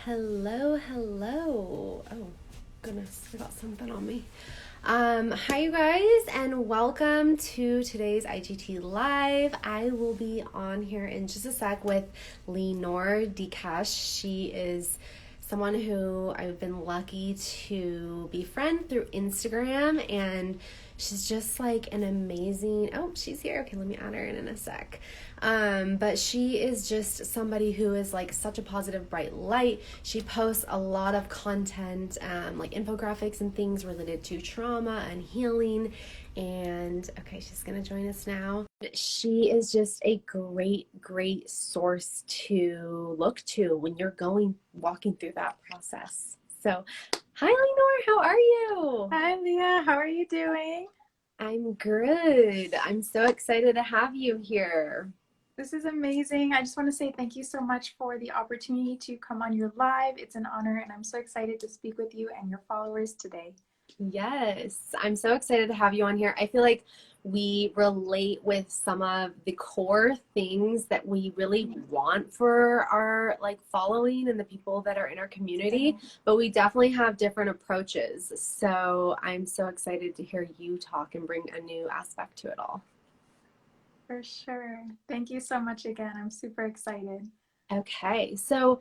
Hello, hello. Oh, goodness, I got something on me. Hi, you guys, and welcome to today's IGT Live. I will be on here in just a sec with Lenore Dikash. She is someone who I've been lucky to befriend through Instagram, and she's just like an amazing. Oh, she's here. Okay, let me add her in a sec. But she is just somebody who is like such a positive, bright light. She posts a lot of content, like infographics and things related to trauma and healing. And okay, she's gonna join us now. She is just a great source to look to when you're walking through that process. So, hi, Lenore, how are you? Hi, Leah. How are you doing? I'm good. I'm so excited to have you here. This is amazing. I just want to say thank you so much for the opportunity to come on your live. It's an honor, and I'm so excited to speak with you and your followers today. Yes, I'm so excited to have you on here. I feel like we relate with some of the core things that we really want for our like following and the people that are in our community, but we definitely have different approaches. So I'm so excited to hear you talk and bring a new aspect to it all. For sure. Thank you so much again. I'm super excited. Okay, so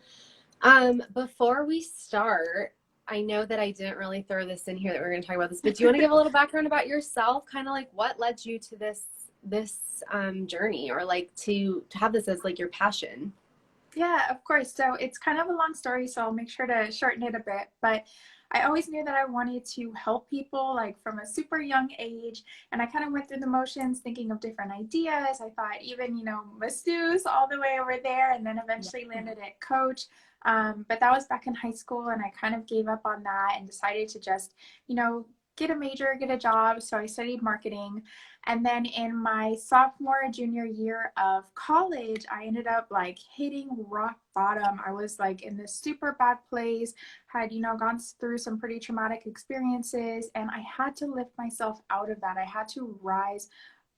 before we start, I know that I didn't really throw this in here that we're going to talk about this, but do you want to give a little background about yourself? Kind of like what led you to this journey, or like to have this as like your passion? Yeah, of course. So it's kind of a long story, so I'll make sure to shorten it a bit. But I always knew that I wanted to help people like from a super young age. And I kind of went through the motions thinking of different ideas. I thought even, masseuse all the way over there, and then eventually landed at coach. But that was back in high school, and I kind of gave up on that and decided to just, get a major, get a job. So I studied marketing. And then in my sophomore, junior year of college, I ended up like hitting rock bottom. I was like in this super bad place, had, gone through some pretty traumatic experiences, and I had to lift myself out of that. I had to rise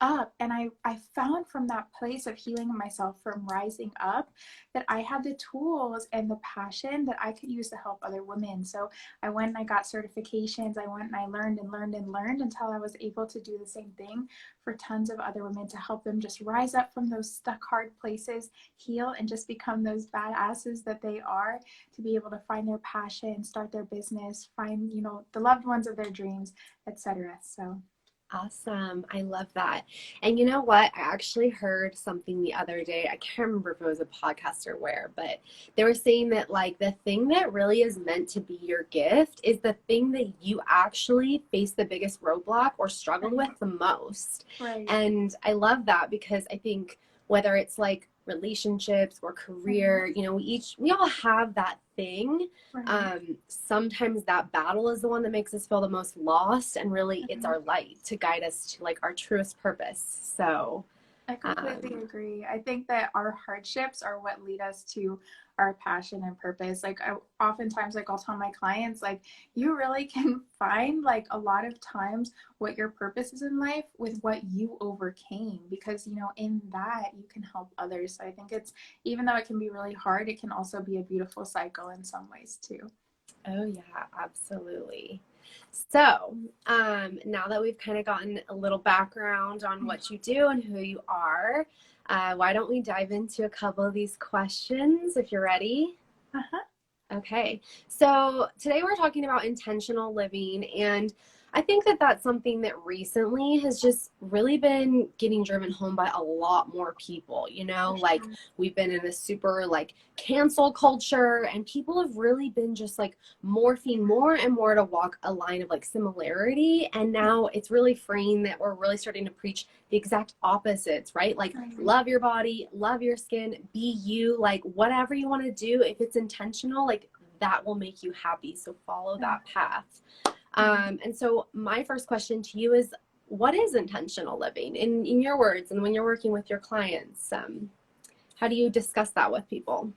up. And I found from that place of healing myself from rising up that I had the tools and the passion that I could use to help other women. So I went and I got certifications. I went and I learned and learned and learned until I was able to do the same thing for tons of other women, to help them just rise up from those stuck hard places, heal, and just become those badasses that they are, to be able to find their passion, start their business, find, the loved ones of their dreams, etc. So Awesome. I love that. And you know what? I actually heard something the other day. I can't remember if it was a podcast or where, but they were saying that like the thing that really is meant to be your gift is the thing that you actually face the biggest roadblock or struggled with the most. right. And I love that because I think whether it's like relationships or career, we all have that thing. Right. Sometimes that battle is the one that makes us feel the most lost, and really it's Mhm. our light to guide us to like our truest purpose. So I completely um, agree. I think that our hardships are what lead us to our passion and purpose. Like I oftentimes like I'll tell my clients like you really can find like a lot of times what your purpose is in life with what you overcame, because in that you can help others. So I think it's, even though it can be really hard, it can also be a beautiful cycle in some ways too. oh yeah, absolutely. So now that we've kind of gotten a little background on what you do and who you are, why don't we dive into a couple of these questions if you're ready? Uh-huh. Okay, so today we're talking about intentional living, and I think that that's something that recently has just really been getting driven home by a lot more people. For Like sure. we've been in a super like cancel culture, and people have really been just like morphing more and more to walk a line of like similarity. And now it's really freeing that we're really starting to preach the exact opposites, right? Like Right. love your body, love your skin, be you, like whatever you want to do, if it's intentional, like that will make you happy. So follow that path. And so my first question to you is, what is intentional living in your words and when you're working with your clients? How do you discuss that with people?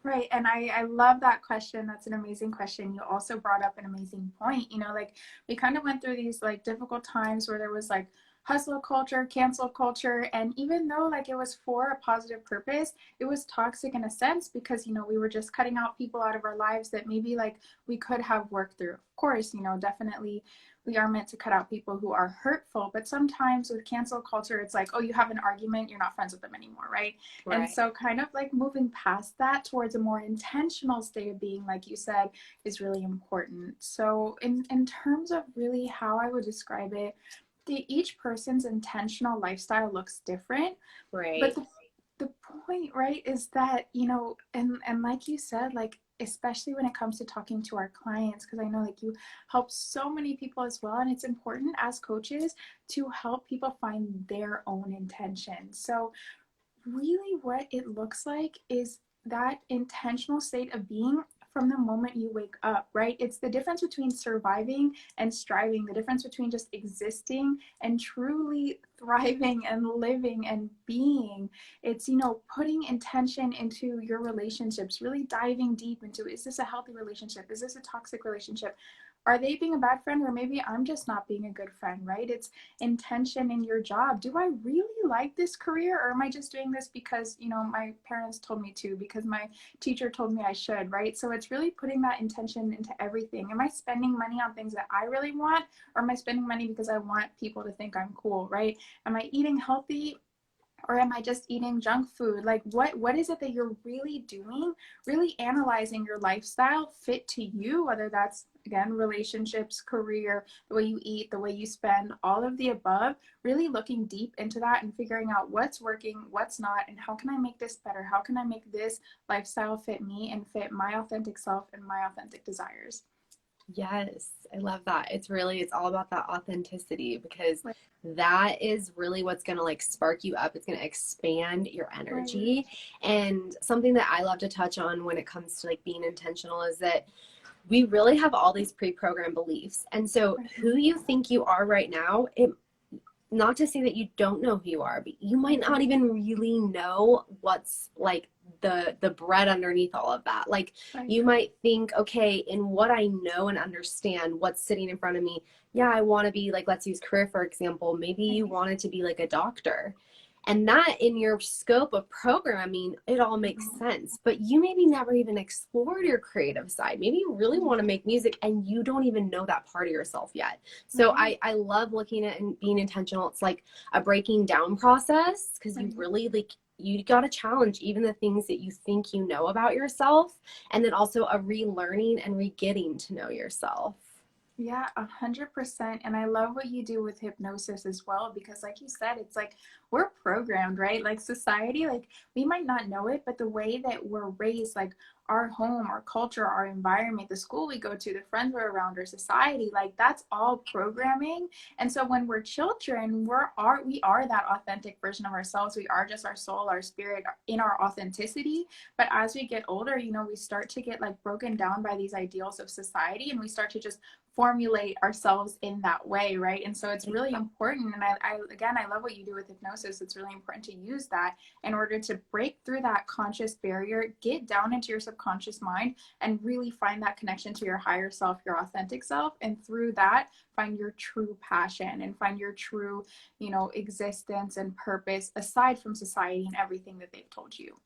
Right. And I love that question. That's an amazing question. You also brought up an amazing point. Like we kind of went through these like difficult times where there was like hustle culture, cancel culture. And even though like it was for a positive purpose, it was toxic in a sense because, you know, we were just cutting out people out of our lives that maybe like we could have worked through. Of course, you know, definitely we are meant to cut out people who are hurtful, but sometimes with cancel culture, it's like, oh, you have an argument, you're not friends with them anymore, right? And Right. so kind of like moving past that towards a more intentional state of being, like you said, is really important. So in terms of really how I would describe it, each person's intentional lifestyle looks different, but Right. the point, right, is that, you know, and like you said, like especially when it comes to talking to our clients, because I know like you help so many people as well, and it's important as coaches to help people find their own intention. So really what it looks like is that intentional state of being from the moment you wake up, right? It's the difference between surviving and striving, the difference between just existing and truly thriving and living and being. It's, you know, putting intention into your relationships, really diving deep into, is this a healthy relationship? Is this a toxic relationship? Are they being a bad friend, or maybe I'm just not being a good friend, right? It's intention in your job. Do I really like this career, or am I just doing this because, you know, my parents told me to, because my teacher told me I should, right? So it's really putting that intention into everything. Am I spending money on things that I really want, or am I spending money because I want people to think I'm cool, right? Am I eating healthy, or am I just eating junk food? Like what is it that you're really doing? Really analyzing your lifestyle fit to you, whether that's again relationships, career, the way you eat, the way you spend, all of the above, really looking deep into that and figuring out what's working, what's not, and how can I make this better? How can I make this lifestyle fit me and fit my authentic self and my authentic desires? Yes, I love that. It's all about that authenticity because Right. that is really what's going to like spark you up. It's going to expand your Right. energy. And something that I love to touch on when it comes to like being intentional is that we really have all these pre-programmed beliefs. And so who you think you are right now, it not to say that you don't know who you are, but you might not even really know what's like the bread underneath all of that. Like Right. you might think, okay, in what I know and understand what's sitting in front of me, yeah, I want to be like, let's use career for example. Maybe you Right. wanted to be like a doctor. And that in your scope of programming, it all makes Mhm. sense. But you maybe never even explored your creative side. Maybe you really want to make music and you don't even know that part of yourself yet. So Right. I love looking at and being intentional. It's like a breaking down process because you Right. really like you got to challenge even the things that you think you know about yourself, and then also a relearning and re-getting to know yourself. Yeah, 100%. And I love what you do with hypnosis as well, because like you said, it's like we're programmed, right? Like society, like we might not know it, but the way that we're raised, like our home, our culture, our environment, the school we go to, the friends we're around, our society, like that's all programming. And so when we're children, we are that authentic version of ourselves. We are just our soul, our spirit in our authenticity. But as we get older, you know, we start to get like broken down by these ideals of society, and we start to just formulate ourselves in that way, right? And so it's really important. And I again, I love what you do with hypnosis. It's really important to use that in order to break through that conscious barrier, get down into your subconscious mind, and really find that connection to your higher self, your authentic self. And through that, find your true passion and find your true, you know, existence and purpose aside from society and everything that they've told you.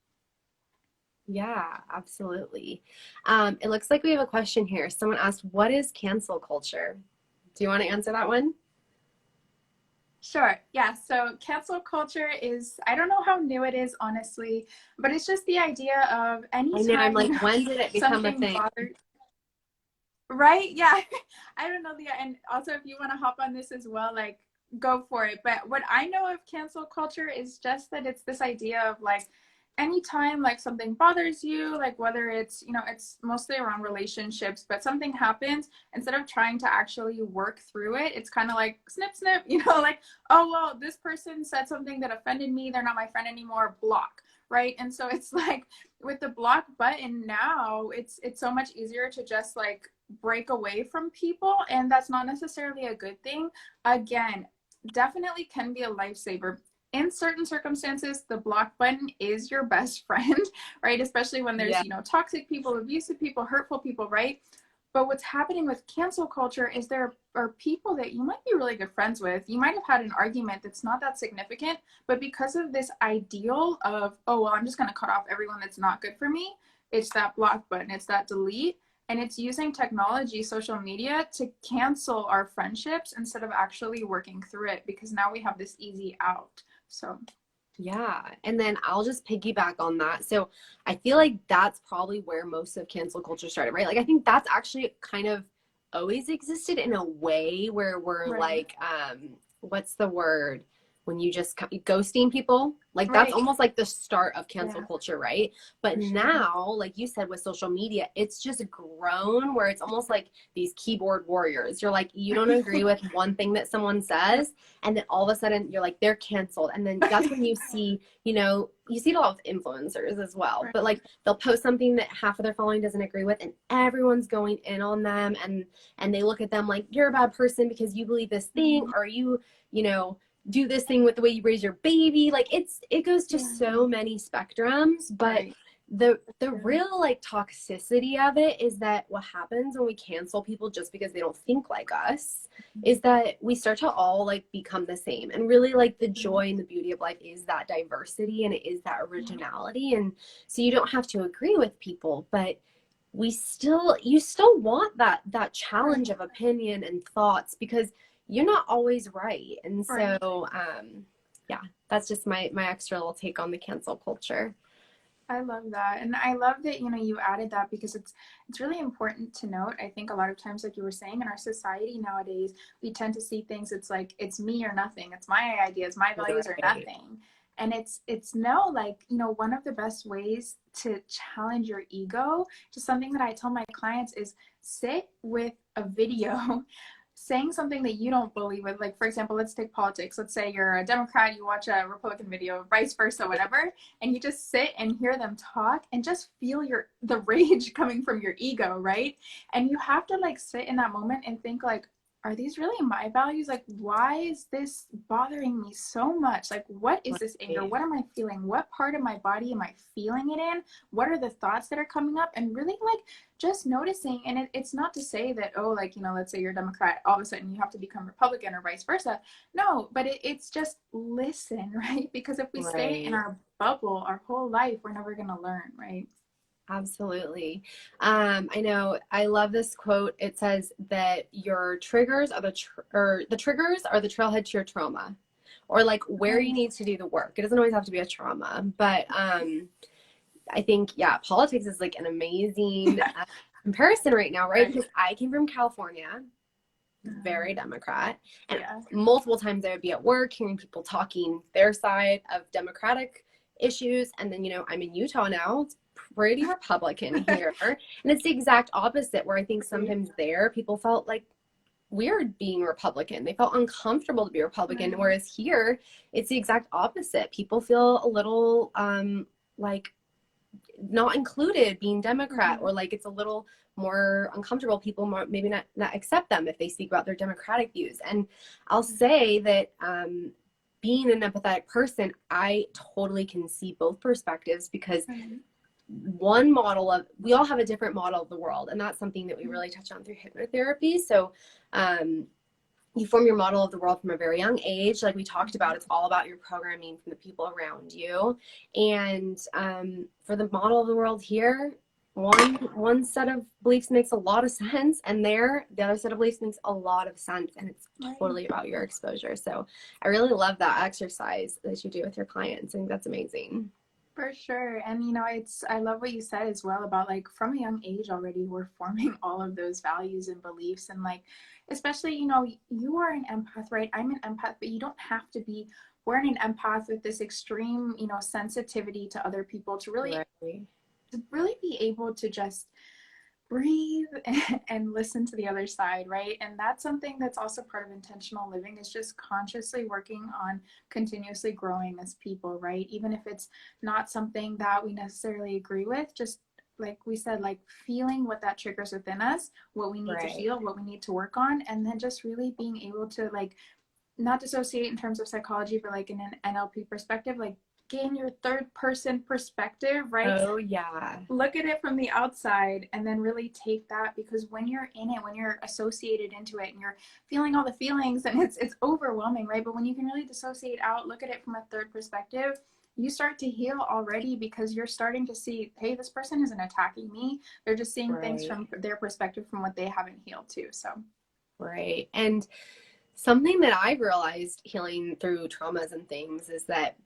Yeah, absolutely. It looks like we have a question here. Someone asked, what is cancel culture? Do you want to answer that one? Sure. Yeah. So cancel culture is, I don't know how new it is, honestly, but it's just the idea of I know, I'm anytime, you like, know, when did it become a something thing? bothers, right? Yeah. I don't know, Leah. And also, if you want to hop on this as well, like, go for it. But what I know of cancel culture is just that it's this idea of like, anytime like something bothers you, like whether it's, you know, it's mostly around relationships, but something happens, instead of trying to actually work through it, it's kind of like snip snip, you know, like, oh well, this person said something that offended me, they're not my friend anymore, block, right? And so it's like with the block button now, it's so much easier to just like break away from people, and that's not necessarily a good thing. Again, definitely can be a lifesaver. In certain circumstances, the block button is your best friend, right? Especially when there's, Yeah. you know, toxic people, abusive people, hurtful people, right? But what's happening with cancel culture is there are people that you might be really good friends with. You might have had an argument that's not that significant, but because of this ideal of, oh, well, I'm just going to cut off everyone that's not good for me, it's that block button, it's that delete. And it's using technology, social media, to cancel our friendships instead of actually working through it, because now we have this easy out. So Yeah. And then I'll just piggyback on that. So I feel like that's probably where most of cancel culture started, right? Like I think that's actually kind of always existed in a way where we're right, like, what's the word? When you just ghosting people, like that's right, almost like the start of cancel yeah, culture, right? But for sure, now, like you said, with social media, it's just grown where it's almost like these keyboard warriors. You're like, you don't agree with one thing that someone says, and then all of a sudden you're like, they're canceled. And then that's when you see, you see it a lot with influencers as well. right, But like they'll post something that half of their following doesn't agree with, and everyone's going in on them, and they look at them like, you're a bad person because you believe this thing, mhm, or you know do this thing with the way you raise your baby. Like it goes to yeah, so many spectrums. But right, the yeah, real like toxicity of it is that what happens when we cancel people just because they don't think like us is that we start to all like become the same. And really, like, the joy and the beauty of life is that diversity, and it is that originality. And so you don't have to agree with people, but you still want that challenge right, of opinion and thoughts, because you're not always right. And right. so yeah, that's just my extra little take on the cancel culture. I love that. And I love that, you added that, because it's really important to note. I think a lot of times, like you were saying, in our society nowadays, we tend to see things, it's like it's me or nothing. It's my ideas, my values or Right. nothing. And it's no, like, one of the best ways to challenge your ego, just something that I tell my clients, is sit with a video saying something that you don't believe with. Like, for example, let's take politics. Let's say you're a Democrat, you watch a Republican video, vice versa, whatever, and you just sit and hear them talk and just feel the rage coming from your ego, right? And you have to like sit in that moment and think like, are these really my values? Like, why is this bothering me so much? Like, what is this anger? Right. What am I feeling? What part of my body am I feeling it in? What are the thoughts that are coming up? And really, like, just noticing. And it's not to say that, oh, like, let's say you're a Democrat, all of a sudden you have to become Republican or vice versa. No, but it's just listen, right? Because if we stay in Right. our bubble our whole life, we're never going to learn, right? Absolutely. I know, I love this quote. It says that your triggers are the triggers are the trailhead to your trauma, or like where you Right. need to do the work. It doesn't always have to be a trauma, but I think, yeah, politics is like an amazing comparison right now, right? Right. Because I came from California, very Democrat, and Yeah. multiple times I would be at work hearing people talking their side of Democratic issues, and then I'm in Utah now. It's pretty Republican here, and it's the exact opposite, where I think Right. sometimes there people felt like weird being Republican. They felt uncomfortable to be Republican, Right. whereas here it's the exact opposite. People feel a little like not included being Democrat, Mhm. or like it's a little more uncomfortable. People maybe not accept them if they speak about their Democratic views. And I'll say that being an empathetic person, I totally can see both perspectives, because Right. we all have a different model of the world, and that's something that we really touch on through hypnotherapy. So um, you form your model of the world from a very young age. Like we talked about, it's all about your programming from the people around you. And for the model of the world here, one set of beliefs makes a lot of sense, and the other set of beliefs makes a lot of sense, and it's Right. totally about your exposure. So I really love that exercise that you do with your clients. I think that's amazing. For sure. And I love what you said as well about, like, from a young age already we're forming all of those values and beliefs. And like, especially, you are an empath, right? I'm an empath, but you don't have to be. We're an empath with this extreme, sensitivity to other people Right. to really be able to just breathe and listen to the other side, right? And that's something that's also part of intentional living, is just consciously working on continuously growing as people, right? Even if it's not something that we necessarily agree with, just like we said, like feeling what that triggers within us, what we need to Right. feel, what we need to work on, and then just really being able to, like, not dissociate in terms of psychology, but like in an NLP perspective, like gain your third person perspective, right? Oh, yeah. Look at it from the outside and then really take that, because when you're in it, when you're associated into it and you're feeling all the feelings, and it's overwhelming, right? But when you can really dissociate out, look at it from a third perspective, you start to heal already, because you're starting to see, hey, this person isn't attacking me. They're just seeing things Right. from their perspective, from what they haven't healed too. So Right. And something that I've realized healing through traumas and things is that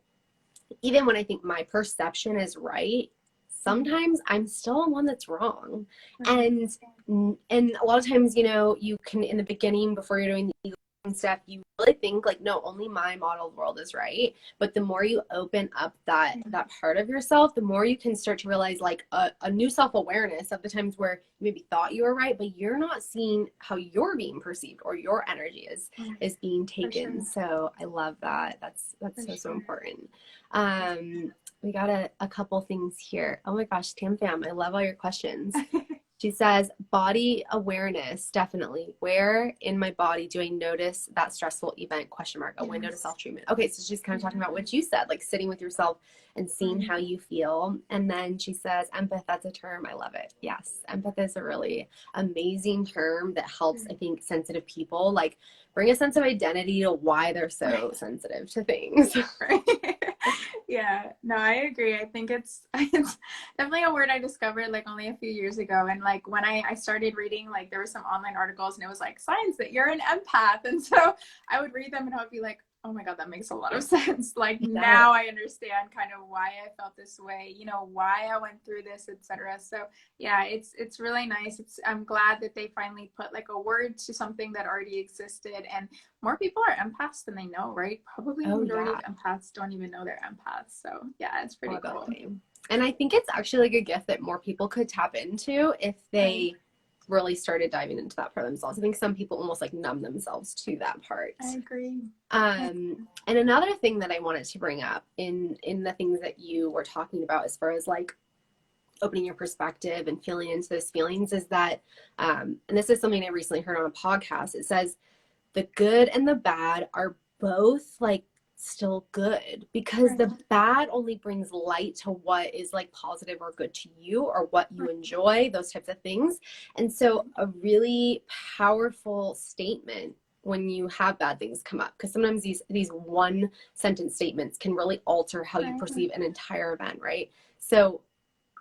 even when I think my perception is right, sometimes I'm still the one that's wrong. And a lot of times, you know, you can, in the beginning, before you're doing the ego and stuff, you really think like, no, only my model world is right. But the more you open up that part of yourself, the more you can start to realize like a new self-awareness of the times where you maybe thought you were right, but you're not seeing how you're being perceived or your energy is being taken. So I love that. That's so important. We got a couple things here. Oh my gosh, Tam Fam, I love all your questions. She says, body awareness, definitely. Where in my body do I notice that stressful event? Question mark. A window to self-treatment. Okay, so she's kind of talking about what you said, like sitting with yourself and seeing how you feel. And then she says, empath, that's a term. I love it. Yes, empath is a really amazing term that helps, I think, sensitive people like bring a sense of identity to why they're so sensitive to things. Right. Yeah, no, I agree. I think it's definitely a word I discovered like only a few years ago. And like when I started reading, like there were some online articles and it was like signs that you're an empath. And so I would read them and I would be like, oh my God, that makes a lot of sense. Like now I understand kind of why I felt this way, you know, why I went through this, etc. So yeah, it's really nice. I'm glad that they finally put like a word to something that already existed, and more people are empaths than they know, right? Probably the majority of empaths don't even know they're empaths. So yeah, it's pretty cool. And I think it's actually like a gift that more people could tap into if they really started diving into that for themselves. I think some people almost like numb themselves to that part. I agree. And another thing that I wanted to bring up in the things that you were talking about as far as like opening your perspective and feeling into those feelings is that, and this is something I recently heard on a podcast. It says the good and the bad are both like still good, because the bad only brings light to what is like positive or good to you or what you enjoy, those types of things. And so a really powerful statement when you have bad things come up, because sometimes these one sentence statements can really alter how you perceive an entire event, right? So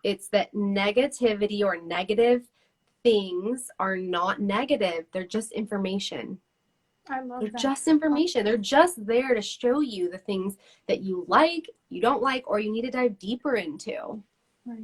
it's that negativity or negative things are not negative, they're just information. I love They're that. just information. They're just there to show you the things that you like, you don't like, or you need to dive deeper into. Right.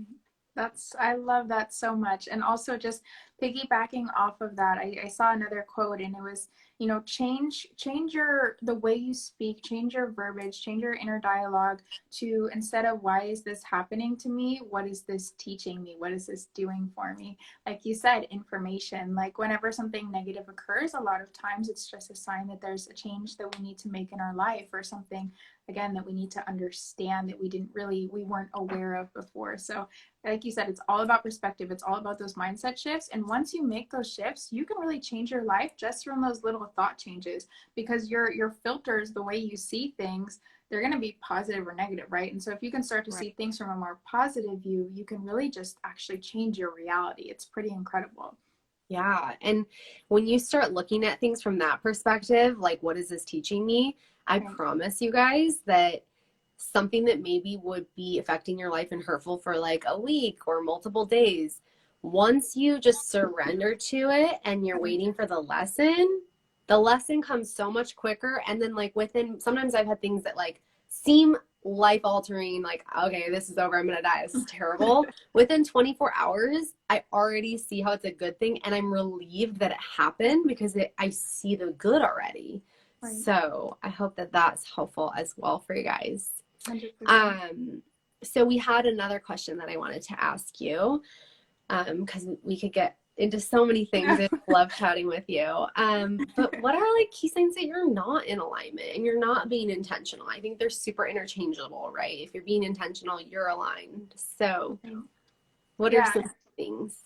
I love that so much. And also just piggybacking off of that, I saw another quote and it was, you know, change the way you speak, change your verbiage, change your inner dialogue to, instead of why is this happening to me, what is this teaching me? What is this doing for me? Like you said, information. Like whenever something negative occurs, a lot of times it's just a sign that there's a change that we need to make in our life, or something, again, that we need to understand that we weren't aware of before. So like you said, it's all about perspective. It's all about those mindset shifts. And once you make those shifts, you can really change your life just from those little thought changes, because your filters, the way you see things, they're going to be positive or negative, right? And so if you can start to see things from a more positive view, you can really just actually change your reality. It's pretty incredible. Yeah. And when you start looking at things from that perspective, like, what is this teaching me? I promise you guys that something that maybe would be affecting your life and hurtful for like a week or multiple days, once you just surrender to it and you're waiting for the lesson comes so much quicker. And then like sometimes I've had things that like seem life altering, like, okay, this is over, I'm gonna die, this is terrible. Within 24 hours, I already see how it's a good thing, and I'm relieved that it happened because I see the good already. So I hope that that's helpful as well for you guys. 100%. So we had another question that I wanted to ask you, because we could get into so many things. I love chatting with you. But what are like key signs that you're not in alignment and you're not being intentional? I think they're super interchangeable, right? If you're being intentional, you're aligned. So what are some things?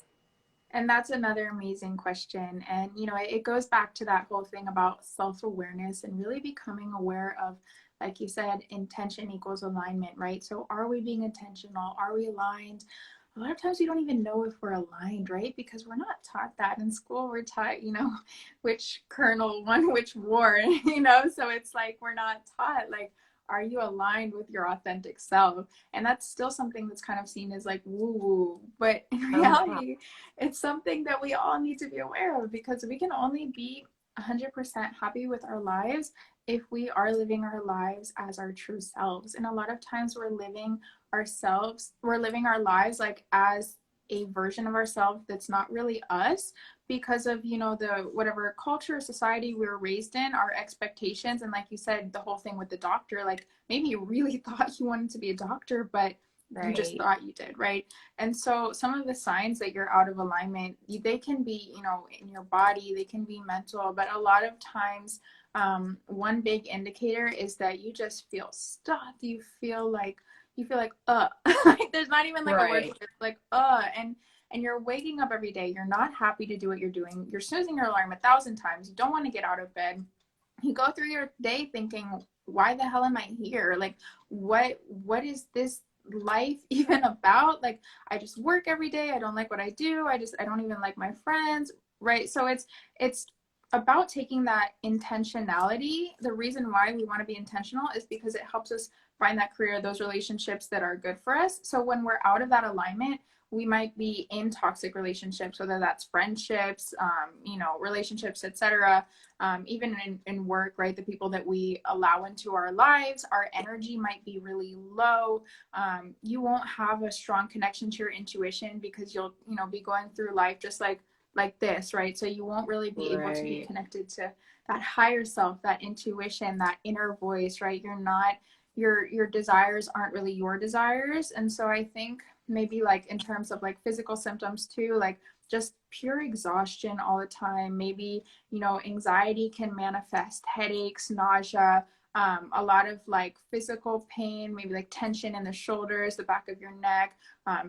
And that's another amazing question. And, you know, it goes back to that whole thing about self-awareness and really becoming aware of like you said, intention equals alignment, right? So are we being intentional? Are we aligned? A lot of times we don't even know if we're aligned, right? Because we're not taught that in school. We're taught, which colonel won which war, so it's like we're not taught, like, are you aligned with your authentic self? And that's still something that's kind of seen as like woo woo, but in Oh, yeah. reality, it's something that we all need to be aware of, because we can only be 100% happy with our lives if we are living our lives as our true selves. And a lot of times we're living our lives like as a version of ourselves that's not really us, because of the whatever culture, society we were raised in, our expectations. And like you said, the whole thing with the doctor, like maybe you really thought you wanted to be a doctor, but you just Right. thought you did, right? And so some of the signs that you're out of alignment, they can be in your body, they can be mental, but a lot of times one big indicator is that you just feel stuck. You feel like like there's not even like a word Right. for it. It's like and you're waking up every day, you're not happy to do what you're doing, you're snoozing your alarm 1,000 times, you don't want to get out of bed, you go through your day thinking, why the hell am I here? Like, what is this life even about? Like, I just work every day, I don't like what I do, I don't even like my friends, right? So it's about taking that intentionality. The reason why we want to be intentional is because it helps us find that career, those relationships that are good for us. So when we're out of that alignment, we might be in toxic relationships, whether that's friendships, relationships, etc. Even in work, right? The people that we allow into our lives, our energy might be really low. You won't have a strong connection to your intuition, because you'll, be going through life just like this, right? So you won't really be able to be Right. connected to that higher self, that intuition, that inner voice, right? You're not, your desires aren't really your desires. And so I think maybe like in terms of like physical symptoms too, like just pure exhaustion all the time. Maybe, anxiety can manifest, headaches, nausea, a lot of like physical pain, maybe like tension in the shoulders, the back of your neck,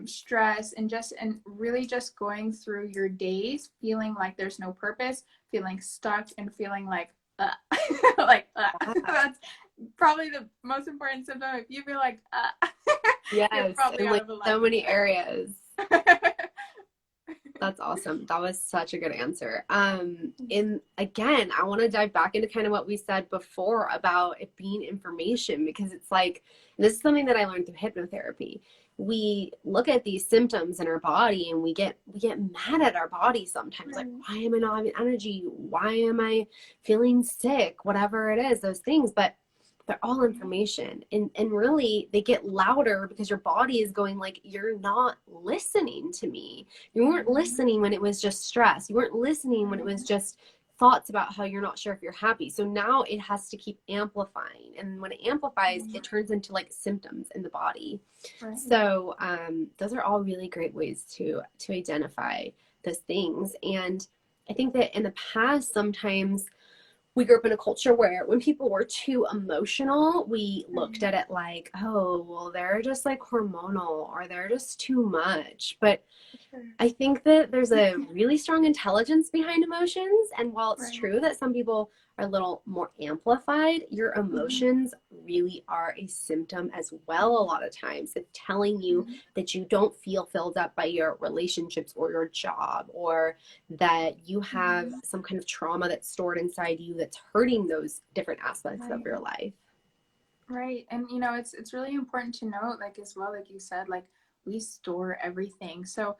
stress, and really just going through your days feeling like there's no purpose, feeling stuck, and feeling like like Yeah. that's probably the most important symptom. If you feel like you're Yes. probably In out like of so alignment. many areas. That's awesome. That was such a good answer. And again, I want to dive back into kind of what we said before about it being information, because it's like, this is something that I learned through hypnotherapy. We look at these symptoms in our body and we get mad at our body sometimes, like, Right. why am I not having energy? Why am I feeling sick? Whatever it is, those things. But they're all information, and really they get louder because your body is going like, you're not listening to me. You weren't Mhm. listening when it was just stress. You weren't listening when it was just thoughts about how you're not sure if you're happy. So now it has to keep amplifying. And when it amplifies, Right. it turns into like symptoms in the body. Right. So those are all really great ways to identify those things. And I think that in the past, sometimes we grew up in a culture where when people were too emotional, we looked Right. at it like, oh, well, they're just like hormonal or they're just too much. But For sure. I think that there's a really strong intelligence behind emotions. And while it's Right. true that some people are a little more amplified, your Mhm. emotions really are a symptom as well, a lot of times. It's telling you Mhm. that you don't feel filled up by your relationships or your job, or that you have Mhm. some kind of trauma that's stored inside you that's hurting those different aspects of Right. your life. Right. And it's really important to note, like, as well, like you said, like, we store everything. So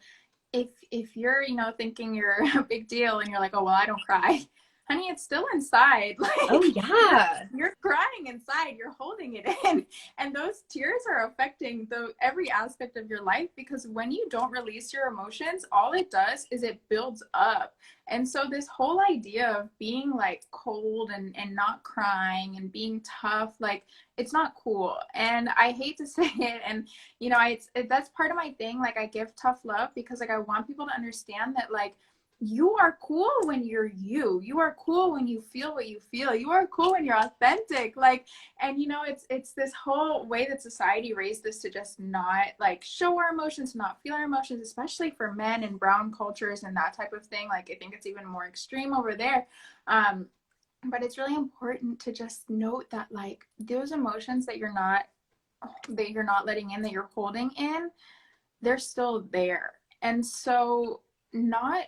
if you're thinking you're a big deal and you're like, oh well, I don't cry, honey, it's still inside. Oh, Like, you're yeah. you're crying inside, you're holding it in, and those tears are affecting the every aspect of your life, because when you don't release your emotions, all it does is it builds up. And so this whole idea of being like cold and not crying and being tough, like, it's not cool. And I hate to say it, and that's part of my thing. Like, I give tough love because, like, I want people to understand that, like, you are cool when you're you. You are cool when you feel what you feel. You are cool when you're authentic. Like, and it's this whole way that society raised us to just not like show our emotions, not feel our emotions, especially for men in brown cultures and that type of thing. Like, I think it's even more extreme over there. Um, But it's really important to just note that like those emotions that you're not letting in, that you're holding in, they're still there. And so not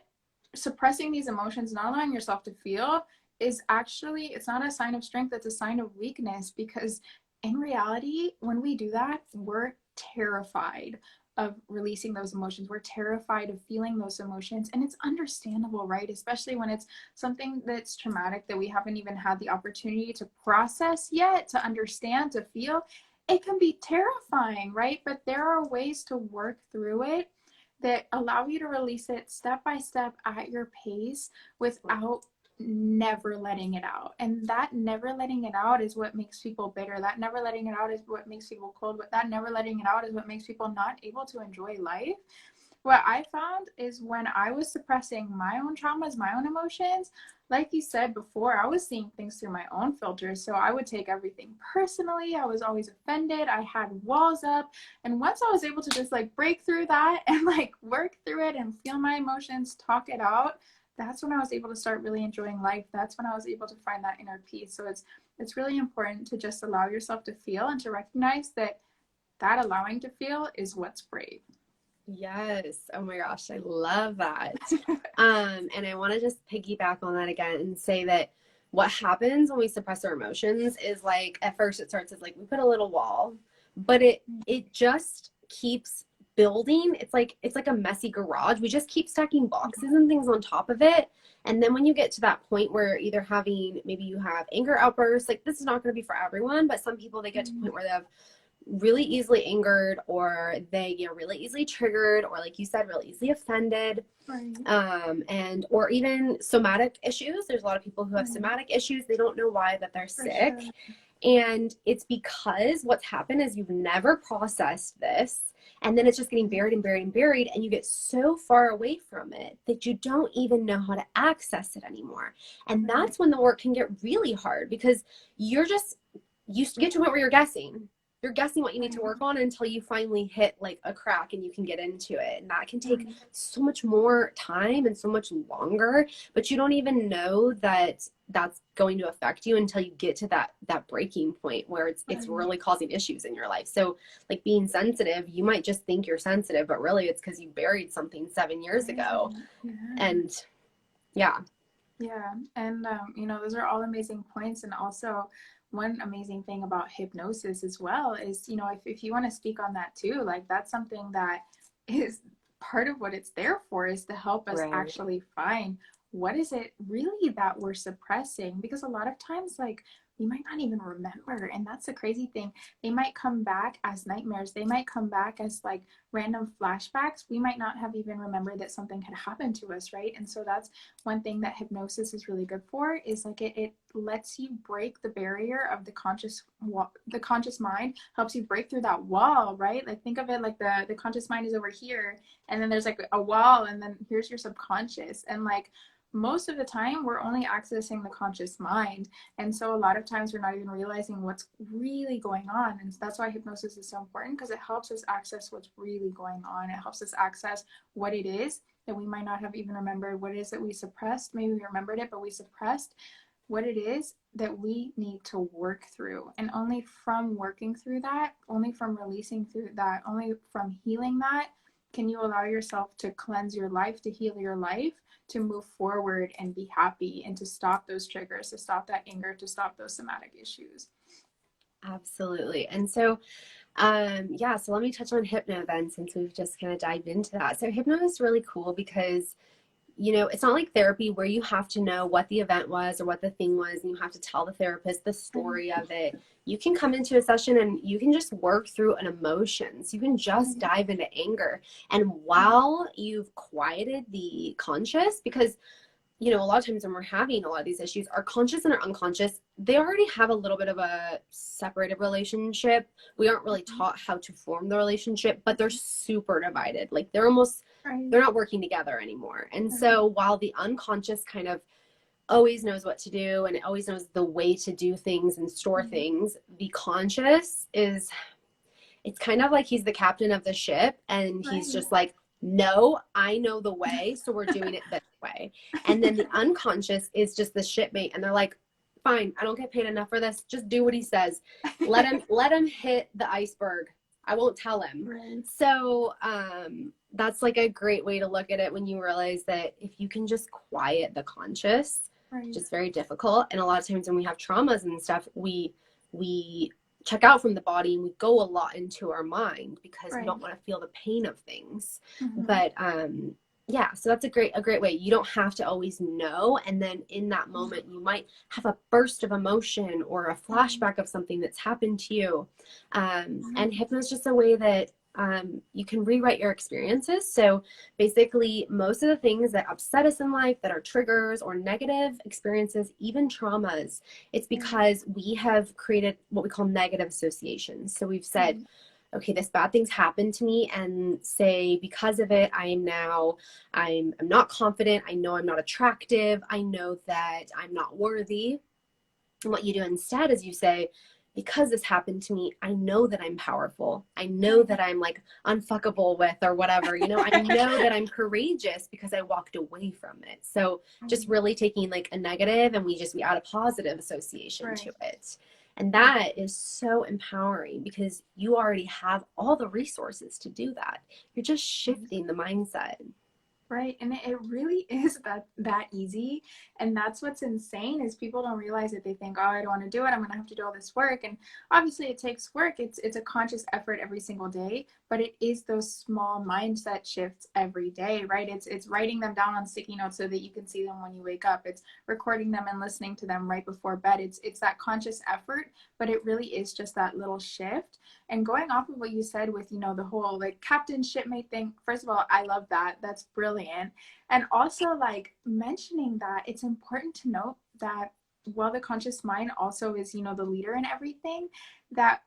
suppressing these emotions, not allowing yourself to feel, is actually, it's not a sign of strength, it's a sign of weakness, because in reality, when we do that, we're terrified of releasing those emotions. We're terrified of feeling those emotions. And it's understandable, right? Especially when it's something that's traumatic that we haven't even had the opportunity to process yet, to understand, to feel. It can be terrifying, right? But there are ways to work through it that allow you to release it step by step at your pace without never letting it out. And that never letting it out is what makes people bitter. That never letting it out is what makes people cold. But that never letting it out is what makes people not able to enjoy life. What I found is when I was suppressing my own traumas, my own emotions, like you said before, I was seeing things through my own filters. So I would take everything personally. I was always offended. I had walls up. And once I was able to just like break through that and like work through it and feel my emotions, talk it out, that's when I was able to start really enjoying life. That's when I was able to find that inner peace. So it's really important to just allow yourself to feel and to recognize that that allowing to feel is what's brave. Yes. Oh my gosh, I love that. And I want to just piggyback on that again and say that what happens when we suppress our emotions is like at first it starts as like we put a little wall, but it just keeps building. It's like a messy garage. We just keep stacking boxes and things on top of it. And then when you get to that point where either maybe you have anger outbursts, like this is not going to be for everyone, but some people, they get to a point where they have really easily angered, or they get really easily triggered, or like you said, really easily offended. Right. And or even somatic issues. There's a lot of people who have somatic issues. They don't know why that they're sick. Sure. And it's because what's happened is you've never processed this, and then it's just getting buried and buried and buried, and you get so far away from it that you don't even know how to access it anymore. And that's when the work can get really hard, because you get to a point where you're guessing what you need to work on until you finally hit like a crack and you can get into it. And that can take so much more time and so much longer, but you don't even know that that's going to affect you until you get to that breaking point where it's really causing issues in your life. So like being sensitive, you might just think you're sensitive, but really it's because you buried something 7 years ago. And yeah. And those are all amazing points. And also one amazing thing about hypnosis as well is, if you want to speak on that too, like that's something that is part of what it's there for, is to help us actually find what is it really that we're suppressing. Because a lot of times, like, we might not even remember. And that's the crazy thing. They might come back as nightmares. They might come back as like random flashbacks. We might not have even remembered that something had happened to us, right? And so that's one thing that hypnosis is really good for, is like it lets you break the barrier of the conscious mind, helps you break through that wall, right? Like think of it like the conscious mind is over here, and then there's like a wall, and then here's your subconscious. And like most of the time we're only accessing the conscious mind, and so a lot of times we're not even realizing what's really going on. And that's why hypnosis is so important, because it helps us access what's really going on. It helps us access what it is that we might not have even remembered, what it is that we suppressed. Maybe we remembered it, but we suppressed what it is that we need to work through. And only from working through that, only from releasing through that, only from healing that, can you allow yourself to cleanse your life, to heal your life, to move forward and be happy, and to stop those triggers, to stop that anger, to stop those somatic issues. Absolutely. And so, so let me touch on hypno then, since we've just kind of dived into that. So hypno is really cool because, it's not like therapy where you have to know what the event was or what the thing was, and you have to tell the therapist the story of it. You can come into a session and you can just work through an emotion. So you can just dive into anger. And while you've quieted the conscious, because a lot of times when we're having a lot of these issues, our conscious and our unconscious, they already have a little bit of a separated relationship. We aren't really taught how to form the relationship, but they're super divided. Like they're not working together anymore. And so while the unconscious kind of always knows what to do, and it always knows the way to do things and store things, the conscious it's kind of like he's the captain of the ship, and he's just like, no, I know the way, so we're doing it this way. And then the unconscious is just the shipmate, and they're like, fine, I don't get paid enough for this. Just do what he says. Let him hit the iceberg. I won't tell him. Right. So that's like a great way to look at it when you realize that if you can just quiet the conscious, Right. which is very difficult. And a lot of times when we have traumas and stuff, we check out from the body and we go a lot into our mind because we don't want to feel the pain of things. But yeah, so that's a great way. You don't have to always know, and then in that moment you might have a burst of emotion or a flashback of something that's happened to you. And hypnosis is just a way that you can rewrite your experiences. So basically, most of the things that upset us in life, that are triggers or negative experiences, even traumas, it's because we have created what we call negative associations. So we've said, okay, this bad thing's happened to me, and say because of it, I'm not confident. I know I'm not attractive. I know that I'm not worthy. And what you do instead is you say, because this happened to me, I know that I'm powerful. I know that I'm like unfuckable with or whatever, I know that I'm courageous because I walked away from it. So just really taking like a negative and we add a positive association to it. And that is so empowering because you already have all the resources to do that. You're just shifting the mindset. Right. And it really is that easy. And that's what's insane is people don't realize it. They think, oh, I don't want to do it. I'm going to have to do all this work. And obviously it takes work. It's a conscious effort every single day, but it is those small mindset shifts every day, right? It's writing them down on sticky notes so that you can see them when you wake up. It's recording them and listening to them right before bed. It's that conscious effort, but it really is just that little shift. And going off of what you said with, the whole like captain shipmate thing, first of all, I love that. That's brilliant. And also like mentioning that it's important to note that while the conscious mind also is, the leader in everything, that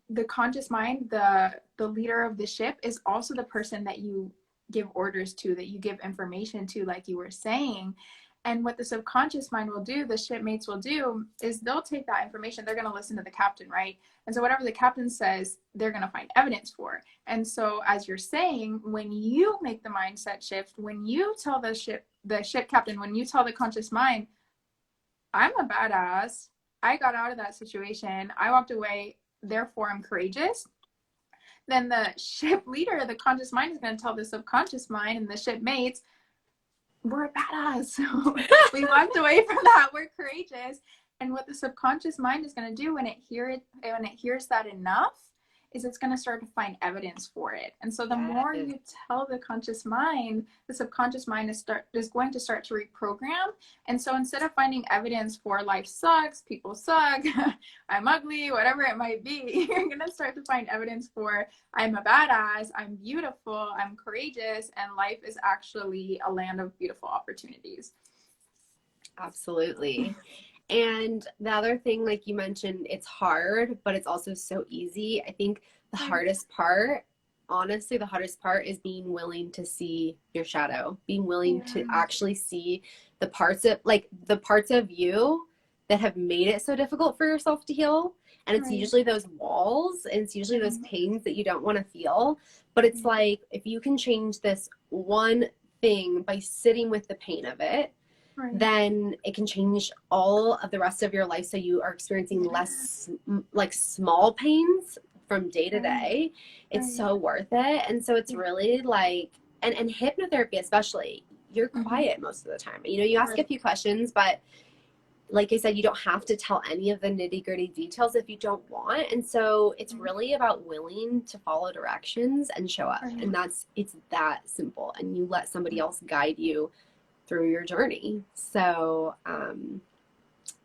the conscious mind, the leader of the ship is also the person that you give orders to, that you give information to, like you were saying. And what the subconscious mind will do, the shipmates will do, is they'll take that information, they're going to listen to the captain, right? And so whatever the captain says, they're going to find evidence for. And so as you're saying, when you make the mindset shift, when you tell the ship captain, when you tell the conscious mind, I'm a badass, I got out of that situation, I walked away, therefore I'm courageous, then the ship leader, the conscious mind, is going to tell the subconscious mind and the shipmates, we're a badass. We walked away from that. We're courageous. And what the subconscious mind is going to do when it hears that enough is it's going to start to find evidence for it. And so the more you tell the conscious mind, the subconscious mind is going to start to reprogram. And so instead of finding evidence for life sucks, people suck, I'm ugly, whatever it might be, you're going to start to find evidence for I'm a badass, I'm beautiful, I'm courageous, and life is actually a land of beautiful opportunities. Absolutely. And the other thing, like you mentioned, it's hard, but it's also so easy. I think the hardest part, honestly, the hardest part is being willing to see your shadow, being willing to actually see the parts of you that have made it so difficult for yourself to heal. And it's usually those walls, and it's usually those pains that you don't want to feel. But it's like, if you can change this one thing by sitting with the pain of it, then it can change all of the rest of your life. So you are experiencing less like small pains from day to day. It's so worth it. And so it's really like, and hypnotherapy especially, you're quiet most of the time. You ask a few questions, but like I said, you don't have to tell any of the nitty gritty details if you don't want. And so it's really about willing to follow directions and show up. And it's that simple. And you let somebody else guide you through your journey. So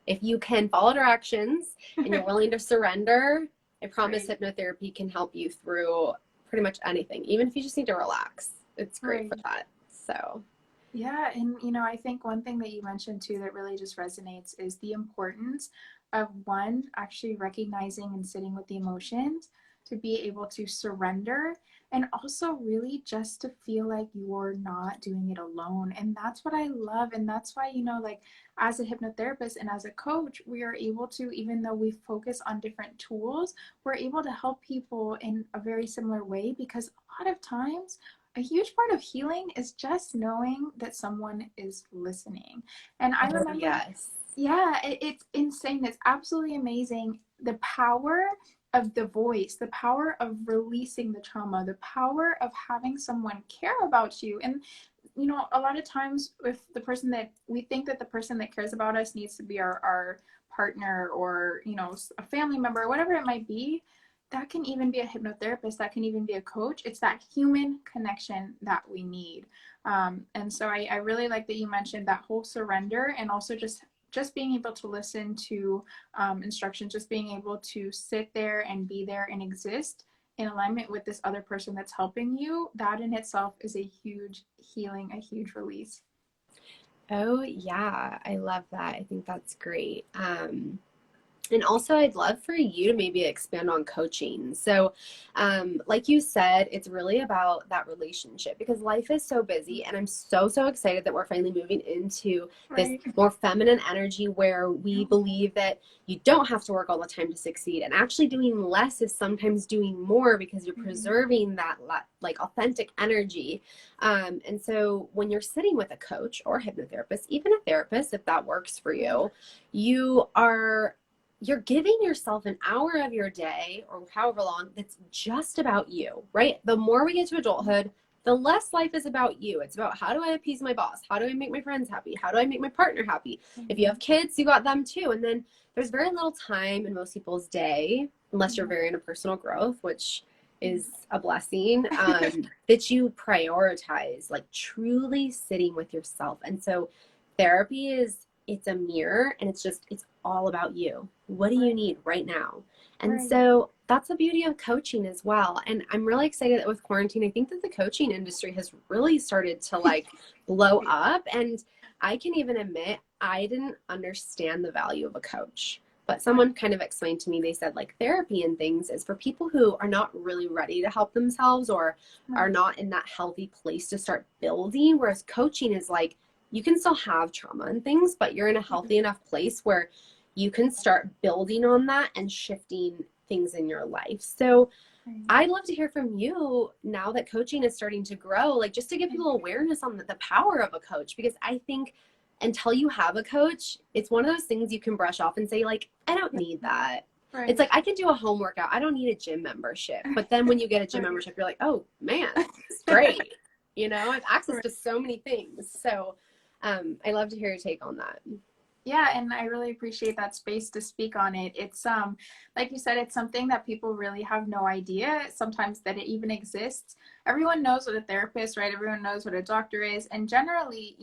if you can follow directions and you're willing to surrender, I promise hypnotherapy can help you through pretty much anything, even if you just need to relax. It's great for that. So yeah. And I think one thing that you mentioned too that really just resonates is the importance of one, actually recognizing and sitting with the emotions, to be able to surrender, and also really just to feel like you're not doing it alone. And that's what I love. And that's why, like as a hypnotherapist and as a coach, we are able to, even though we focus on different tools, we're able to help people in a very similar way, because a lot of times a huge part of healing is just knowing that someone is listening. And I remember Yeah, it's insane. It's absolutely amazing. The power of the voice, the power of releasing the trauma, the power of having someone care about you. And, a lot of times if the person that we think that the person that cares about us needs to be our partner or, a family member, whatever it might be, that can even be a hypnotherapist, that can even be a coach. It's that human connection that we need. And so I really like that you mentioned that whole surrender, and also just being able to listen to instructions, just being able to sit there and be there and exist in alignment with this other person that's helping you, that in itself is a huge healing, a huge release. Oh, yeah, I love that. I think that's great. And also, I'd love for you to maybe expand on coaching. So, like you said, it's really about that relationship because life is so busy. And I'm so, so excited that we're finally moving into this Right. more feminine energy where we believe that you don't have to work all the time to succeed. And actually, doing less is sometimes doing more because you're preserving that like authentic energy. And so, when you're sitting with a coach or a hypnotherapist, even a therapist, if that works for you, you are you're giving yourself an hour of your day or however long that's just about you, right? The more we get to adulthood, the less life is about you. It's about how do I appease my boss? How do I make my friends happy? How do I make my partner happy? If you have kids, you got them too. And then there's very little time in most people's day, unless you're very into personal growth, which is a blessing, that you prioritize, like truly sitting with yourself. And so therapy it's a mirror and it's all about you. What do you Right. need right now? And Right. so that's the beauty of coaching as well. And I'm really excited that with quarantine, I think that the coaching industry has really started to like blow Right. up. And I can even admit I didn't understand the value of a coach. But Right. someone kind of explained to me, they said like therapy and things is for people who are not really ready to help themselves or are Right. not in that healthy place to start building. Whereas coaching is like, you can still have trauma and things, but you're in a healthy enough place where you can start building on that and shifting things in your life. So Right. I'd love to hear from you now that coaching is starting to grow, like just to give people awareness on the power of a coach, because I think until you have a coach, it's one of those things you can brush off and say, like, I don't need that. It's Right. like I can do a home workout. I don't need a gym membership. But then when you get a gym Right. membership, you're like, oh man, it's great. I have access Right. to so many things. So I love to hear your take on that. Yeah, and I really appreciate that space to speak on it. It's like you said, it's something that people really have no idea sometimes that it even exists. Everyone knows what a therapist, right? Everyone knows what a doctor is. And generally,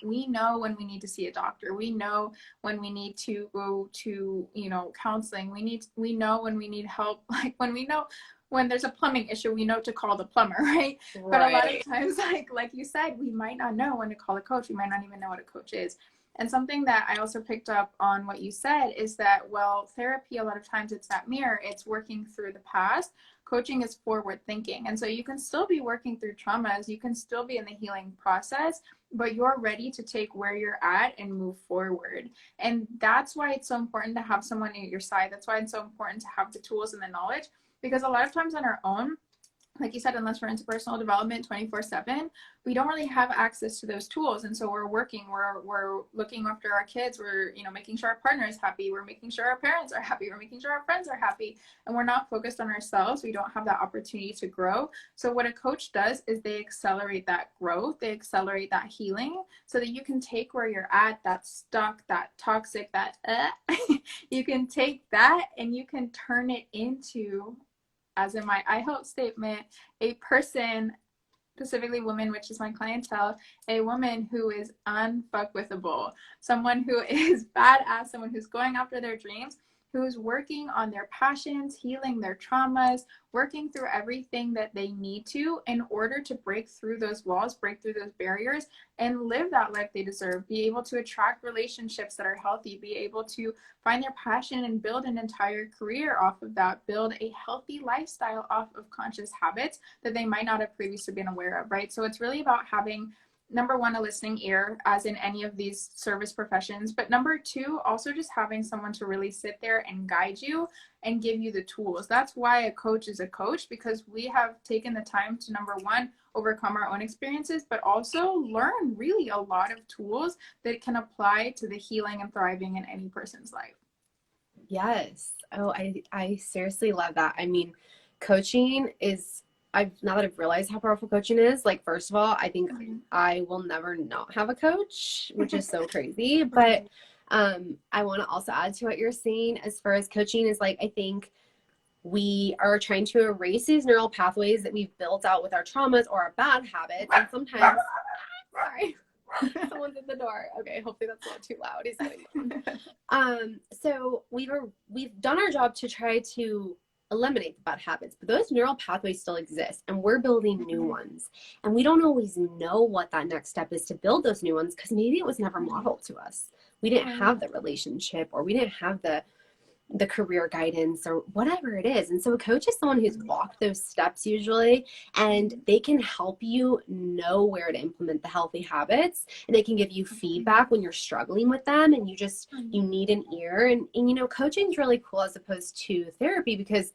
we know when we need to see a doctor. We know when we need to go to, counseling. We know when we need help, like when we know when there's a plumbing issue, we know to call the plumber, right? But a lot of Right. times, like you said, we might not know when to call a coach. We might not even know what a coach is. And something that I also picked up on what you said is that, well, therapy, a lot of times it's that mirror, it's working through the past. Coaching is forward thinking. And so you can still be working through traumas, you can still be in the healing process, but you're ready to take where you're at and move forward. And that's why it's so important to have someone at your side. That's why it's so important to have the tools and the knowledge, because a lot of times on our own, like you said, unless we're into personal development 24/7, we don't really have access to those tools. And so we're working, we're looking after our kids, we're, making sure our partner is happy, we're making sure our parents are happy, we're making sure our friends are happy, and we're not focused on ourselves. We don't have that opportunity to grow. So what a coach does is they accelerate that growth, they accelerate that healing so that you can take where you're at, that stuck, that toxic, that you can take that and you can turn it into, as in my I hope statement, a person, specifically women, which is my clientele, a woman who is unfuckwithable, someone who is badass, someone who's going after their dreams, who's working on their passions, healing their traumas, working through everything that they need to in order to break through those walls, break through those barriers, and live that life they deserve, be able to attract relationships that are healthy, be able to find their passion and build an entire career off of that, build a healthy lifestyle off of conscious habits that they might not have previously been aware of, right? So it's really about having number one, a listening ear, as in any of these service professions. But number two, also just having someone to really sit there and guide you and give you the tools. That's why a coach is a coach, because we have taken the time to, number one, overcome our own experiences, but also learn really a lot of tools that can apply to the healing and thriving in any person's life. Yes. Oh, I seriously love that. I mean, coaching is, now that I've realized how powerful coaching is, like, first of all, I think I will never not have a coach, which is so crazy. But I want to also add to what you're saying as far as coaching is, like, I think we are trying to erase these neural pathways that we've built out with our traumas or our bad habits. And sometimes, sorry, someone's at the door. Okay, hopefully that's not too loud. He's getting so we've done our job to try to eliminate the bad habits, but those neural pathways still exist, and we're building new ones. And we don't always know what that next step is to build those new ones, because maybe it was never modeled to us. We didn't have the relationship, or we didn't have the career guidance, or whatever it is. And so a coach is someone who's walked those steps usually, and they can help you know where to implement the healthy habits, and they can give you feedback when you're struggling with them and you need an ear. And you know, coaching is really cool as opposed to therapy, because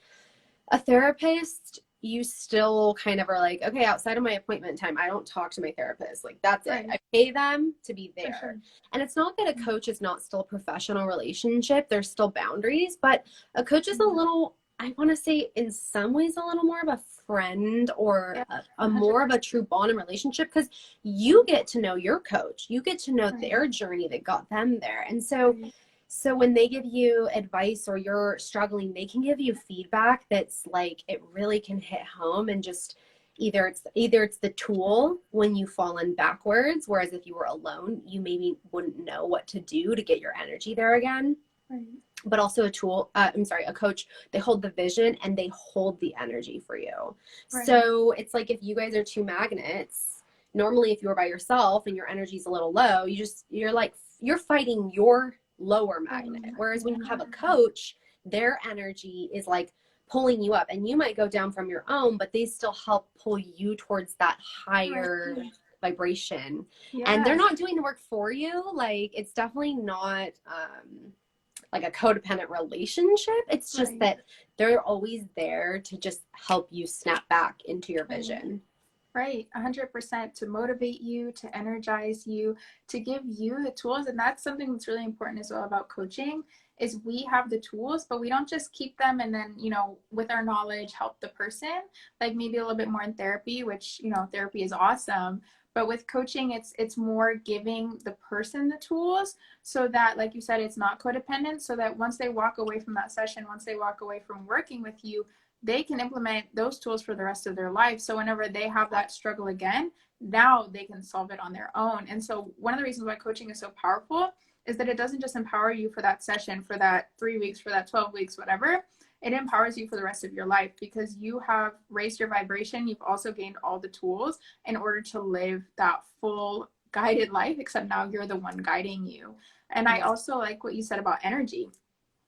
a therapist, you still kind of are like, okay, outside of my appointment time, I don't talk to my therapist. Like, that's it. I pay them to be there. Sure. And it's not that a coach is not still a professional relationship. There's still boundaries, but a coach is a little, I want to say, in some ways, a little more of a friend, or a more of a true bond and relationship, because you get to know your coach. You get to know their journey that got them there. And so when they give you advice, or you're struggling, they can give you feedback that's like, it really can hit home, and just either it's the tool when you fall in backwards, whereas if you were alone, you maybe wouldn't know what to do to get your energy there again. But also a coach, they hold the vision and they hold the energy for you. So it's like, if you guys are two magnets, normally if you're by yourself and your energy's a little low, you're fighting your lower magnet. Whereas when you have a coach, their energy is like pulling you up, and you might go down from your own, but they still help pull you towards that higher vibration. And they're not doing the work for you. Like, it's definitely not like a codependent relationship. It's just that they're always there to just help you snap back into your vision. Right, 100%, to motivate you, to energize you, to give you the tools. And that's something that's really important as well about coaching, is we have the tools, but we don't just keep them and then, you know, with our knowledge, help the person, like maybe a little bit more in therapy, which, you know, therapy is awesome. But with coaching, it's more giving the person the tools, so that, like you said, it's not codependent, so that once they walk away from that session, once they walk away from working with you, they can implement those tools for the rest of their life. So whenever they have that struggle again, now they can solve it on their own. And so one of the reasons why coaching is so powerful is that it doesn't just empower you for that session, for that 3 weeks, for that 12 weeks, whatever. It empowers you for the rest of your life, because you have raised your vibration. You've also gained all the tools in order to live that full guided life, except now you're the one guiding you. And I also like what you said about energy.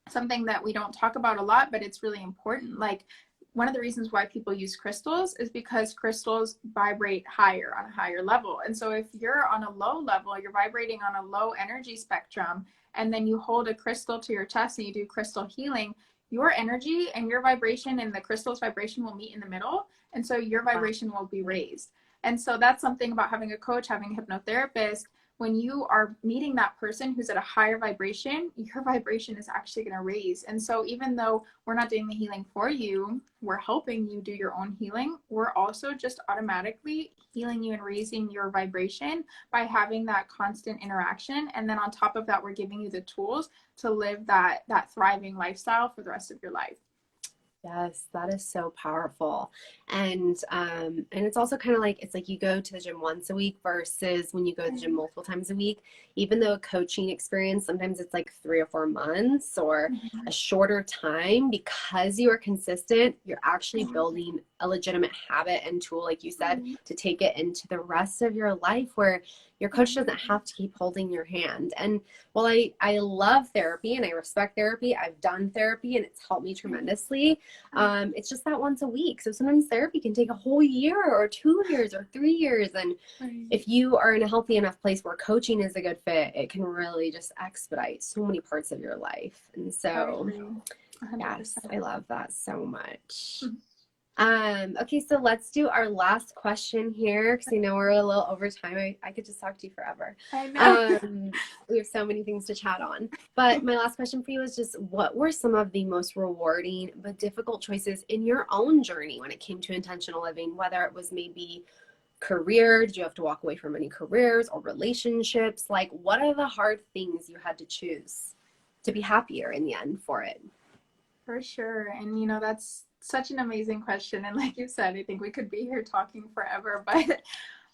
Something that we don't talk about a lot, but it's really important. Like, one of the reasons why people use crystals is because crystals vibrate higher, on a higher level. And so if you're on a low level, you're vibrating on a low energy spectrum, and then you hold a crystal to your chest and you do crystal healing, your energy and your vibration and the crystal's vibration will meet in the middle. And so your vibration will be raised. And so that's something about having a coach, having a hypnotherapist. When you are meeting that person who's at a higher vibration, your vibration is actually going to raise. And so even though we're not doing the healing for you, we're helping you do your own healing, we're also just automatically healing you and raising your vibration by having that constant interaction. And then on top of that, we're giving you the tools to live that thriving lifestyle for the rest of your life. Yes, that is so powerful. And it's also kind of like, it's like you go to the gym once a week versus when you go to the gym multiple times a week. Even though a coaching experience, sometimes it's like 3 or 4 months or a shorter time, because you are consistent, you're actually building a legitimate habit and tool, like you said, to take it into the rest of your life, where Your coach doesn't have to keep holding your hand. And while I love therapy and I respect therapy, I've done therapy and it's helped me tremendously. It's just that once a week. So sometimes therapy can take a whole year or 2 years or 3 years. And if you are in a healthy enough place where coaching is a good fit, it can really just expedite so many parts of your life. And so, yes, I love that so much. Okay, so let's do our last question here because I know we're a little over time. I could just talk to you forever. I know. We have so many things to chat on. But my last question for you is just what were some of the most rewarding but difficult choices in your own journey when it came to intentional living, whether it was maybe career, did you have to walk away from any careers or relationships? Like, what are the hard things you had to choose to be happier in the end for it? For sure. And, you know, that's such an amazing question. And like you said, I think we could be here talking forever, but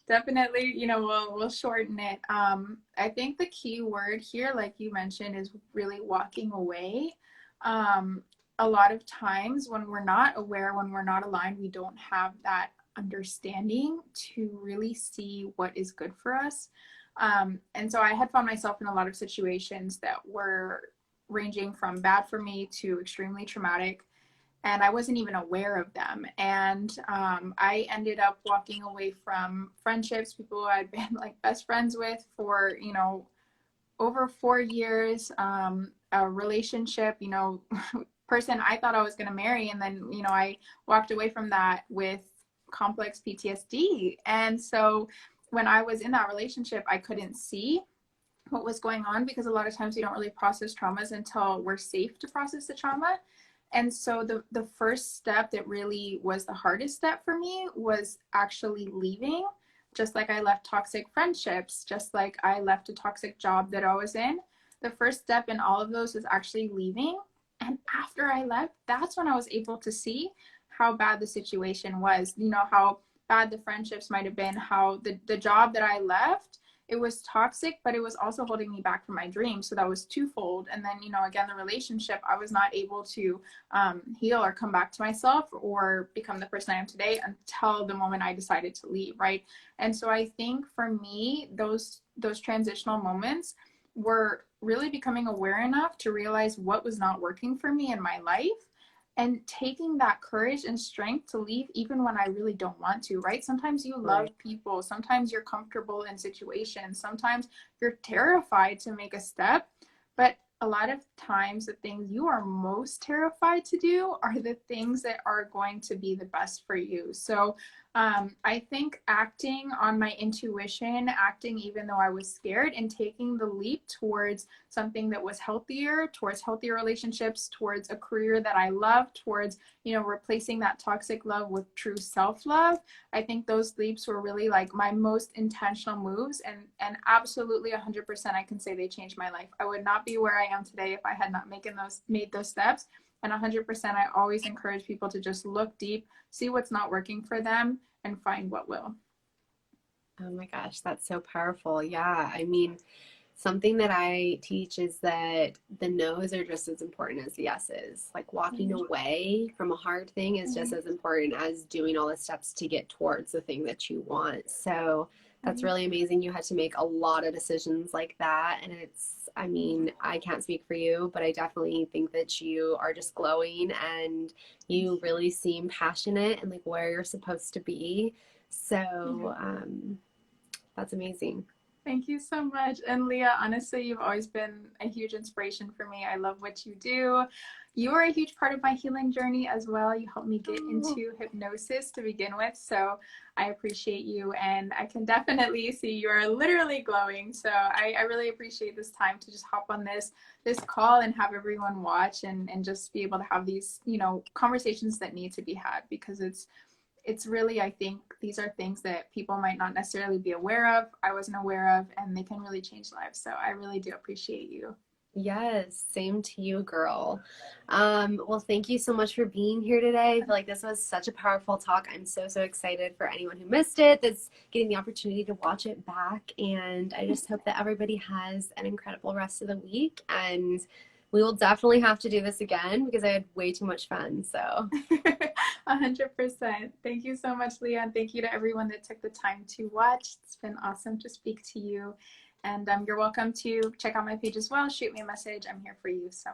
definitely, you know, we'll shorten it. I think the key word here, like you mentioned, is really walking away. A lot of times when we're not aware, when we're not aligned, we don't have that understanding to really see what is good for us. And so I had found myself in a lot of situations that were ranging from bad for me to extremely traumatic, and I wasn't even aware of them. And I ended up walking away from friendships, people who I'd been like best friends with for, you know, over 4 years, a relationship, you know, person I thought I was going to marry. And then, you know, I walked away from that with complex PTSD. And so when I was in that relationship, I couldn't see what was going on because a lot of times we don't really process traumas until we're safe to process the trauma. And so the first step that really was the hardest step for me was actually leaving. Just like I left toxic friendships, just like I left a toxic job that I was in. The first step in all of those was actually leaving. And after I left, that's when I was able to see how bad the situation was, you know, how bad the friendships might have been, how the job that I left, it was toxic, but it was also holding me back from my dreams. So that was twofold. And then, you know, again, the relationship, I was not able to heal or come back to myself or become the person I am today until the moment I decided to leave, right? And so I think for me, those transitional moments were really becoming aware enough to realize what was not working for me in my life, and taking that courage and strength to leave even when I really don't want to, right? Sometimes you love people, sometimes you're comfortable in situations, sometimes you're terrified to make a step, but a lot of times the things you are most terrified to do are the things that are going to be the best for you. So I think acting on my intuition, acting even though I was scared, and taking the leap towards something that was healthier, towards healthier relationships, towards a career that I love, towards, you know, replacing that toxic love with true self-love. I think those leaps were really like my most intentional moves, and absolutely 100% I can say they changed my life. I would not be where I am today if I had not made those steps. And 100% I always encourage people to just look deep, see what's not working for them, and find what will. Oh my gosh, that's so powerful. Yeah, I mean, something that I teach is that the no's are just as important as the yeses. Like walking away from a hard thing is just as important as doing all the steps to get towards the thing that you want. So that's really amazing. You had to make a lot of decisions like that. And it's, I mean, I can't speak for you, but I definitely think that you are just glowing and you really seem passionate and like where you're supposed to be. So that's amazing. Thank you so much. And Lea, honestly, you've always been a huge inspiration for me. I love what you do. You are a huge part of my healing journey as well. You helped me get into hypnosis to begin with. So I appreciate you. And I can definitely see you are literally glowing. So I really appreciate this time to just hop on this call and have everyone watch and just be able to have these, you know, conversations that need to be had, because it's really, I think these are things that people might not necessarily be aware of, I wasn't aware of, and they can really change lives. So I really do appreciate you. Yes, same to you, girl. Well, thank you so much for being here today. I feel like this was such a powerful talk. I'm so excited for anyone who missed it that's getting the opportunity to watch it back. And I just hope that everybody has an incredible rest of the week. And we will definitely have to do this again because I had way too much fun. So 100%. Thank you so much, Leah, and thank you to everyone that took the time to watch. It's been awesome to speak to you, and you're welcome to check out my page as well. Shoot me a message. I'm here for you. So.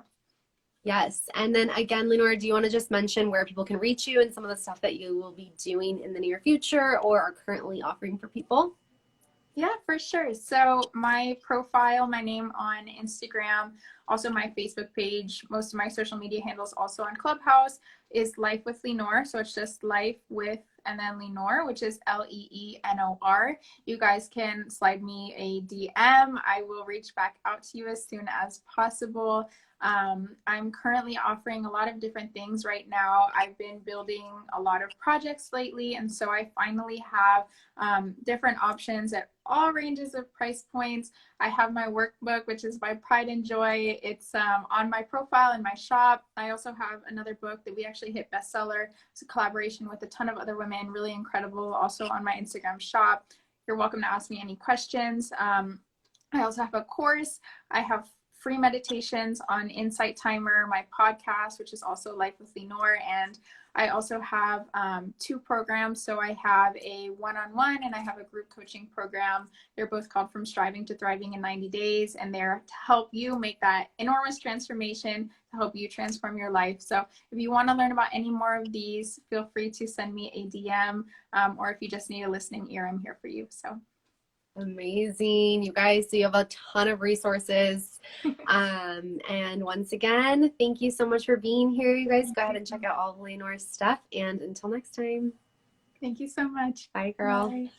Yes. And then again, Lenore, do you want to just mention where people can reach you and some of the stuff that you will be doing in the near future or are currently offering for people? Yeah, for sure. So my profile, my name on Instagram, also my Facebook page, most of my social media handles also on Clubhouse is Life with Lenore. So it's just Life with and then Lenore, which is Leenor. You guys can slide me a DM. I will reach back out to you as soon as possible. I'm currently offering a lot of different things right now. I've been building a lot of projects lately, and so I finally have different options at all ranges of price points. I have my workbook, which is by Pride and Joy. It's on my profile in my shop. I also have another book that we actually hit bestseller. It's a collaboration with a ton of other women, really incredible, also on my Instagram shop. You're welcome to ask me any questions. I also have a course. I have free meditations on Insight Timer, my podcast, which is also Life with Lenore. And I also have 2 programs. So I have a one-on-one and I have a group coaching program. They're both called From Striving to Thriving in 90 Days. And they're to help you make that enormous transformation, to help you transform your life. So if you want to learn about any more of these, feel free to send me a DM. Or if you just need a listening ear, I'm here for you. So. Amazing. You guys, so you have a ton of resources. And once again, thank you so much for being here. You guys go ahead and check out all of Lenore's stuff. And until next time. Thank you so much. Bye, girl. Bye.